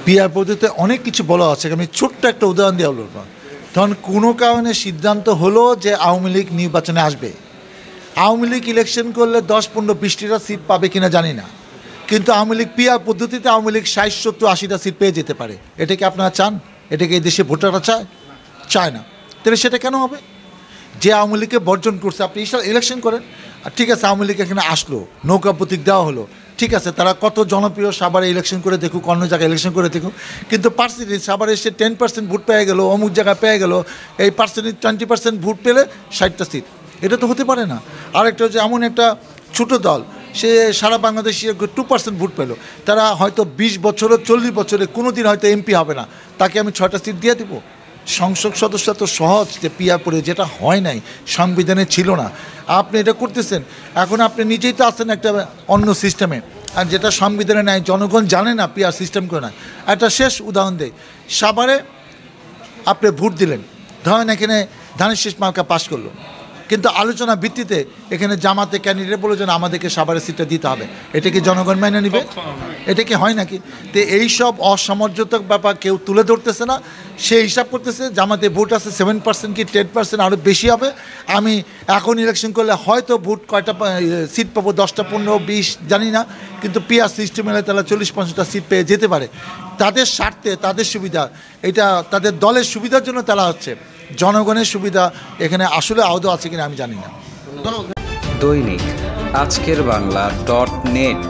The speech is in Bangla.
পিআর পদ্ধতিতে অনেক কিছু বলা আছে, আমি ছোট্ট একটা উদাহরণ দিয়ে বলব। তখন কোনো কারণে সিদ্ধান্ত হলো যে আওয়ামী লীগ নির্বাচনে আসবে, আওয়ামী লীগ ইলেকশন করলে 10-15-20টা সিট পাবে কিনা জানি না, কিন্তু আওয়ামী লীগ পিআর পদ্ধতিতে আওয়ামী লীগ 60-70-80টা সিট পেয়ে যেতে পারে। এটা কি আপনারা চান? এটা কি এই দেশে ভোটাররা চায় না? তাহলে সেটা কেন হবে? যে আওয়ামী লীগকে বর্জন করছে, আপনি ইলেকশন করেন, আর ঠিক আছে আওয়ামী লীগ এখানে আসলো, নৌকা প্রতীক দেওয়া হলো, ঠিক আছে, তারা কত জনপ্রিয়, সাভারে ইলেকশন করে দেখুক, অন্য জায়গায় ইলেকশন করে দেখুক, কিন্তু পার্সেন্টেজ সাভারে এসে 10% ভোট পেয়ে গেলো, অমুক জায়গায় পেয়ে গেলো, এই পার্সেন্টেজ 20% ভোট পেলে 60টা সিট, এটা তো হতে পারে না। আরেকটা হচ্ছে এমন একটা ছোটো দল, সে সারা বাংলাদেশে 2% ভোট পেলো, তারা হয়তো 20 বছরে 40 বছরে কোনো দিন হয়তো এমপি হবে না, তাকে আমি 6টা সিট দিয়ে দেবো? সংসদ সদস্য তো সহজ যে পিআর পরে, যেটা হয় নাই, সংবিধানে ছিল না, আপনি এটা করতেছেন। এখন আপনি নিজেই তো আছেন একটা অন্য সিস্টেমে, আর যেটা সংবিধানে নেয়, জনগণ জানে না পিআর সিস্টেম করে না। একটা শেষ উদাহরণ দেয়, সাভারে আপনি ভোট দিলেন, ধরেন এখানে ধানের শীষ মার্কা পাশ করলো, কিন্তু আলোচনা ভিত্তিতে এখানে জামাতে ক্যান্ডিডেট বলে যেন আমাদেরকে সাভারের সিটটা দিতে হবে, এটা কি জনগণ মেনে নেবে? এটা কি হয় নাকি? তো এইসব অসামঞ্জস্যক ব্যাপার কেউ তুলে ধরতেছে না, সে হিসাব করতেছে জামাতে ভোট আছে 7% কি 10% আরও বেশি হবে, আমি এখন ইলেকশন করলে হয়তো ভোট কয়টা সিট পাবো, 10টা 15 20 জানি না, কিন্তু পিআর সিস্টেম এলে তারা 40-50টা সিট পেয়ে যেতে পারে। তাদের স্বার্থে, তাদের সুবিধা, এটা তাদের দলের সুবিধার জন্য তারা হচ্ছে, জনগণের সুবিধা এখানে আসলে আদৌ আছে কিনা আমি জানি না। দৈনিক আজকের বাংলা .net